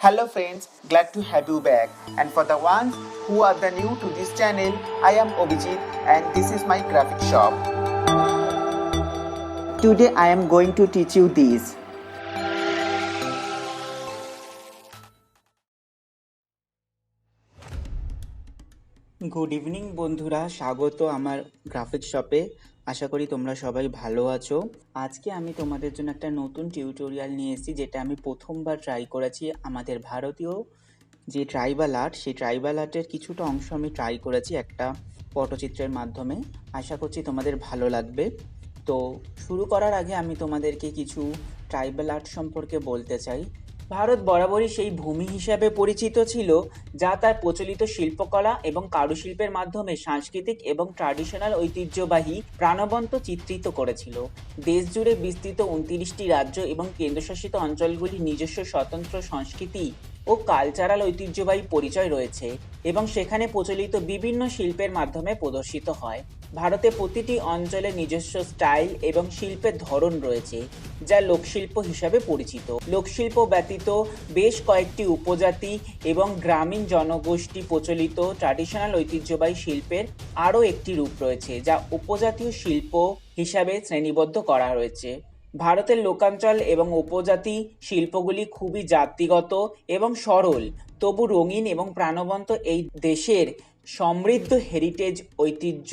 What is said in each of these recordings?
Hello friends, glad to have you back. And for the ones who are the new to this channel, I am Abhijit and this is my graphic shop. Today I am going to teach you this. Good evening বন্ধুরা, স্বাগত আমার graphic শপে। আশা করি তোমরা সবাই ভালো আছো। আজকে আমি তোমাদের জন্য একটা নতুন টিউটোরিয়াল নিয়ে এসেছি, যেটা আমি প্রথমবার ট্রাই করেছি। আমাদের ভারতীয় যে ট্রাইবাল আর্ট, সেই ট্রাইবাল আর্টের কিছুটা অংশ আমি ট্রাই করেছি একটা পটচিত্রের মাধ্যমে। আশা করছি তোমাদের ভালো লাগবে। তো শুরু করার আগে আমি তোমাদেরকে কিছু ট্রাইবাল আর্ট সম্পর্কে বলতে চাই। ভারত বরাবরই সেই ভূমি হিসাবে পরিচিত ছিল যা তার প্রচলিত শিল্পকলা এবং কারুশিল্পের মাধ্যমে সাংস্কৃতিক এবং ট্র্যাডিশনাল ঐতিহ্যবাহী প্রাণবন্ত চিত্রিত করেছিল। দেশ জুড়ে বিস্তৃত 29টি রাজ্য এবং কেন্দ্রশাসিত অঞ্চলগুলি নিজস্ব স্বতন্ত্র সংস্কৃতি ও কালচারাল ঐতিহ্যবাহী পরিচয় রয়েছে এবং সেখানে প্রচলিত বিভিন্ন শিল্পের মাধ্যমে প্রদর্শিত হয়। ভারতে প্রতিটি অঞ্চলে নিজস্ব স্টাইল এবং শিল্পের ধরন রয়েছে যা লোকশিল্প হিসাবে পরিচিত। লোকশিল্প ব্যতীত বেশ কয়েকটি উপজাতি এবং গ্রামীণ জনগোষ্ঠী প্রচলিত ট্র্যাডিশনাল ঐতিহ্যবাহী শিল্পের আরও একটি রূপ রয়েছে যা উপজাতীয় শিল্প হিসাবে শ্রেণীবদ্ধ করা হয়েছে। ভারতের লোকাঞ্চল এবং উপজাতি শিল্পগুলি খুবই জাতিগত এবং সরল, তবু রঙিন এবং প্রাণবন্ত। এই দেশের সমৃদ্ধ হেরিটেজ ঐতিহ্য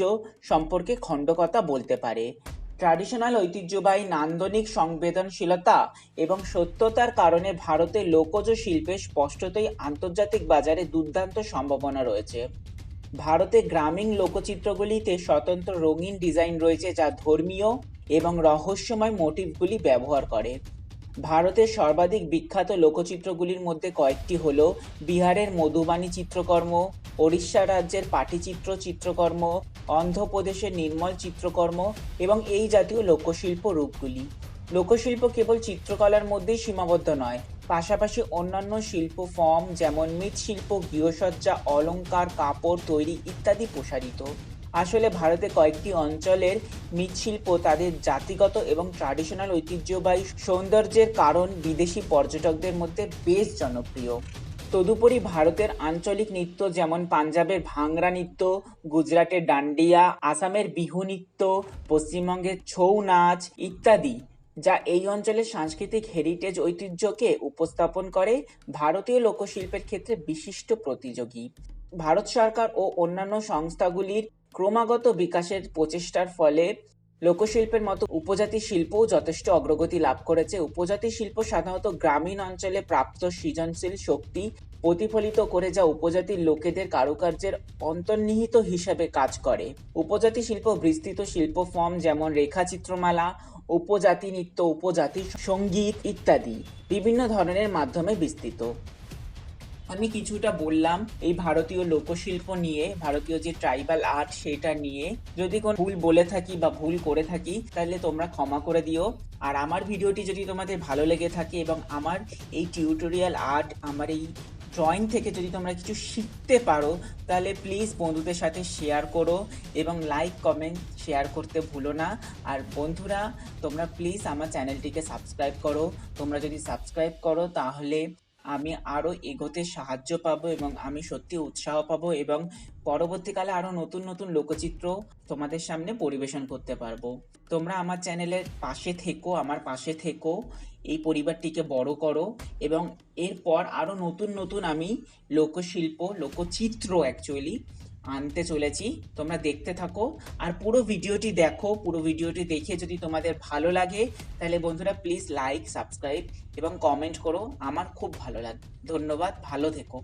সম্পর্কে খণ্ডকথা বলতে পারে। ট্র্যাডিশনাল ঐতিহ্যবাহী নান্দনিক সংবেদনশীলতা এবং সত্যতার কারণে ভারতের লোকজ শিল্পে স্পষ্টতই আন্তর্জাতিক বাজারে দুর্দান্ত সম্ভাবনা রয়েছে। ভারতে গ্রামীণ লোকচিত্রগুলিতে স্বতন্ত্র রঙিন ডিজাইন রয়েছে যা ধর্মীয় এবং রহস্যময় মোটিভগুলি ব্যবহার করে। ভারতের সর্বাধিক বিখ্যাত লোকচিত্রগুলির মধ্যে কয়েকটি হল বিহারের মধুবাণী চিত্রকর্ম, ওড়িশা রাজ্যের পাটিচিত্র চিত্রকর্ম, অন্ধ্রপ্রদেশের নির্মল চিত্রকর্ম এবং এই জাতীয় লোকশিল্প রূপগুলি। লোকশিল্প কেবল চিত্রকলার মধ্যেই সীমাবদ্ধ নয়, পাশাপাশি অন্যান্য শিল্প ফর্ম যেমন মৃৎশিল্প, গৃহসজ্জা, অলংকার, কাপড় তৈরি ইত্যাদি প্রসারিত। আসলে ভারতে কয়েকটি অঞ্চলের মৃৎশিল্প তাদের জাতিগত এবং ট্র্যাডিশনাল ঐতিহ্যবাহী সৌন্দর্যের কারণ বিদেশি পর্যটকদের মধ্যে বেশ জনপ্রিয়। তদুপরি ভারতের আঞ্চলিক নৃত্য যেমন পাঞ্জাবের ভাংরা নৃত্য, গুজরাটের ডান্ডিয়া, আসামের বিহু নৃত্য, পশ্চিমবঙ্গের ছৌ নাচ ইত্যাদি, যা এই অঞ্চলের সাংস্কৃতিক হেরিটেজ ঐতিহ্যকে উপস্থাপন করে, ভারতীয় লোকশিল্পের ক্ষেত্রে বিশিষ্ট প্রতিযোগী। ভারত সরকার ও অন্যান্য সংস্থাগুলির ক্রমাগত বিকাশের প্রচেষ্টার ফলে লোকশিল্পের মতো উপজাতি শিল্পও যথেষ্ট অগ্রগতি লাভ করেছে। উপজাতি শিল্প সাধারণত গ্রামীণ অঞ্চলে প্রাপ্ত সৃজনশীল শক্তি প্রতিফলিত করে, যা উপজাতির লোকেদের কারুকার্যের অন্তর্নিহিত হিসাবে কাজ করে। উপজাতি শিল্প বিস্তৃত শিল্প ফর্ম যেমন রেখাচিত্রমালা, উপজাতি নৃত্য, উপজাতি সঙ্গীত ইত্যাদি বিভিন্ন ধরনের মাধ্যমে বিস্তৃত। আমি কিছুটা বললাম এই ভারতীয় লোকশিল্প নিয়ে, ভারতীয় যে ট্রাইবাল আর্ট সেটা নিয়ে। যদি কোনো ভুল বলে থাকি বা ভুল করে থাকি তাহলে তোমরা ক্ষমা করে দিও। আর আমার ভিডিওটি যদি তোমাদের ভালো লেগে থাকে এবং আমার এই টিউটোরিয়াল আর্ট, আমার এই ড্রয়িং থেকে যদি তোমরা কিছু শিখতে পারো, তাহলে প্লিজ বন্ধুদের সাথে শেয়ার করো এবং লাইক কমেন্ট শেয়ার করতে ভুলো না। আর বন্ধুরা, তোমরা প্লিজ আমার চ্যানেলটিকে সাবস্ক্রাইব করো। তোমরা যদি সাবস্ক্রাইব করো তাহলে আমি আরও এগোতে সাহায্য পাবো এবং আমি সত্যি উৎসাহ পাবো এবং পরবর্তীকালে আরও নতুন নতুন লোকচিত্র তোমাদের সামনে পরিবেশন করতে পারবো। তোমরা আমার চ্যানেলের পাশে থেকো, আমার পাশে থেকো, এই পরিবারটিকে বড় করো এবং এরপর আরও নতুন নতুন আমি লোকশিল্প, লোকচিত্র অ্যাকচুয়ালি আনতে চলেছি। তোমরা দেখতে থাকো আর পুরো ভিডিওটি দেখো। পুরো ভিডিওটি দেখে যদি তোমাদের ভালো লাগে তাহলে বন্ধুরা প্লিজ লাইক, সাবস্ক্রাইব এবং কমেন্ট করো, আমার খুব ভালো লাগবে। ধন্যবাদ, ভালো থেকো।